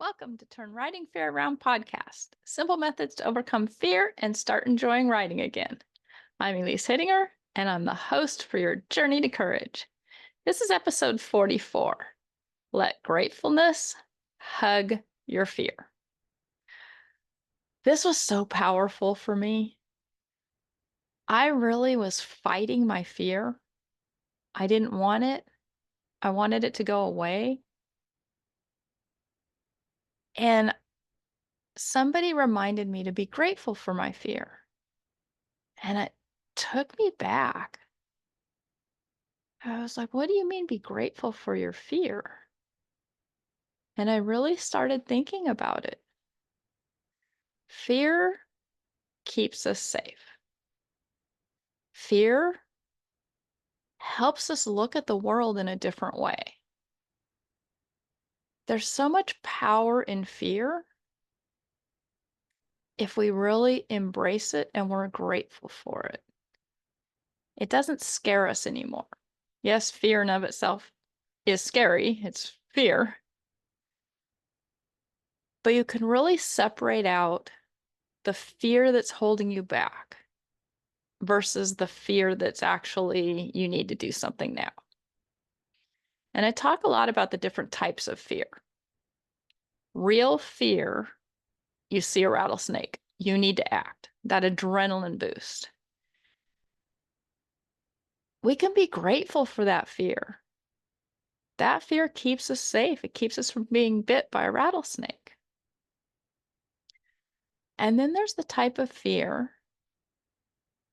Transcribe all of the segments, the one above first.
Welcome to Turn Writing Fear Around podcast. Simple methods to overcome fear and start enjoying writing again. I'm Elise Hittinger, and I'm the host for your journey to courage. This is episode 44. Let gratefulness hug your fear. This was so powerful for me. I really was fighting my fear. I didn't want it. I wanted it to go away. And somebody reminded me to be grateful for my fear. And it took me back. I was like, what do you mean be grateful for your fear? And I really started thinking about it. Fear keeps us safe. Fear helps us look at the world in a different way. There's so much power in fear if we really embrace it and we're grateful for it. It doesn't scare us anymore. Yes, fear in of itself is scary. It's fear. But you can really separate out the fear that's holding you back versus the fear that's actually you need to do something now. And I talk a lot about the different types of fear. Real fear, you see a rattlesnake, you need to act, that adrenaline boost. We can be grateful for that fear. That fear keeps us safe. It keeps us from being bit by a rattlesnake. And then there's the type of fear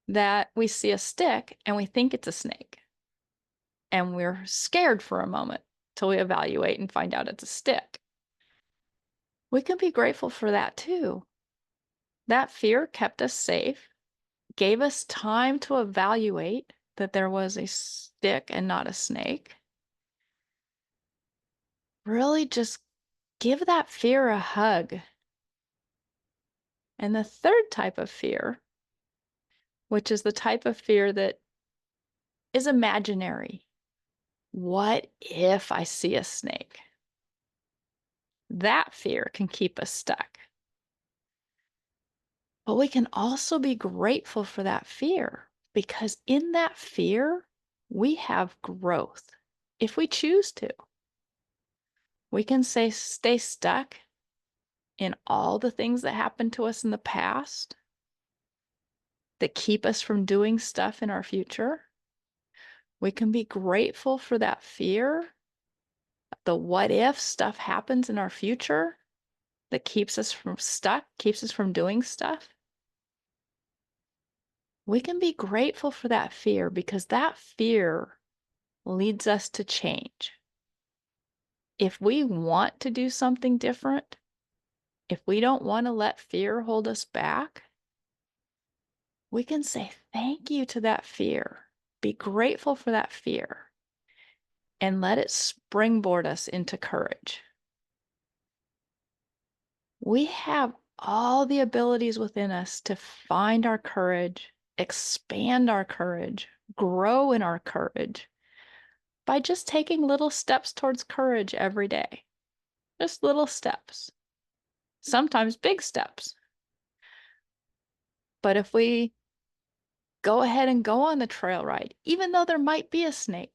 that we see a stick and we think it's a snake. And we're scared for a moment till we evaluate and find out it's a stick. We can be grateful for that too. That fear kept us safe, gave us time to evaluate that there was a stick and not a snake. Really just give that fear a hug. And the third type of fear, which is the type of fear that is imaginary. What if I see a snake? That fear can keep us stuck. But we can also be grateful for that fear because in that fear, we have growth if we choose to. We can stay stuck in all the things that happened to us in the past that keep us from doing stuff in our future. We can be grateful for that fear, the what if stuff happens in our future that keeps us from stuck, keeps us from doing stuff. We can be grateful for that fear because that fear leads us to change. If we want to do something different, if we don't want to let fear hold us back, we can say thank you to that fear. Be grateful for that fear and let it springboard us into courage. We have all the abilities within us to find our courage, expand our courage, grow in our courage by just taking little steps towards courage every day. Just little steps, sometimes big steps. But if we go ahead and go on the trail ride, even though there might be a snake,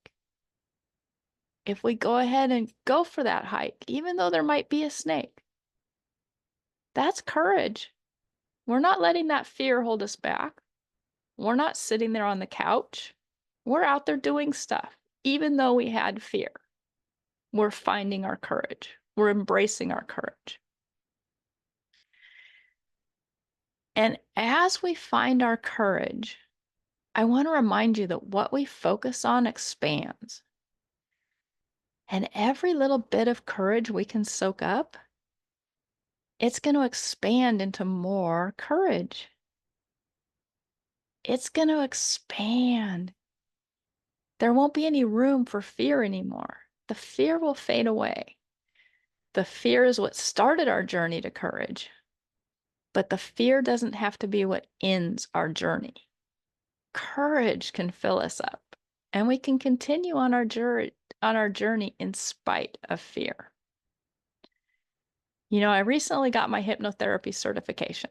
if we go ahead and go for that hike, even though there might be a snake, that's courage. We're not letting that fear hold us back. We're not sitting there on the couch. We're out there doing stuff, even though we had fear. We're finding our courage. We're embracing our courage. And as we find our courage, I want to remind you that what we focus on expands. And every little bit of courage we can soak up, it's going to expand into more courage. It's going to expand. There won't be any room for fear anymore. The fear will fade away. The fear is what started our journey to courage, but the fear doesn't have to be what ends our journey. Courage can fill us up, and we can continue on our journey in spite of fear. I recently got my hypnotherapy certification,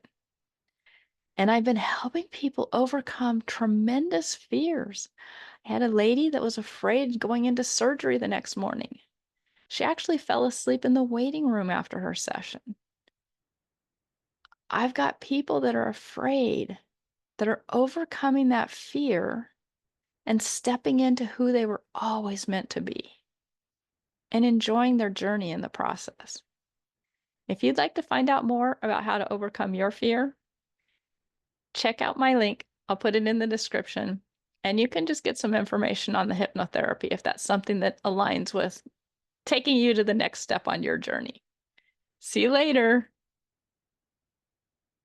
and I've been helping people overcome tremendous fears. I had a lady that was afraid going into surgery the next morning. She actually fell asleep in the waiting room after her session. I've got people that are afraid, that are overcoming that fear and stepping into who they were always meant to be and enjoying their journey in the process. If you'd like to find out more about how to overcome your fear, check out my link. I'll put it in the description. And you can just get some information on the hypnotherapy if that's something that aligns with taking you to the next step on your journey. See you later.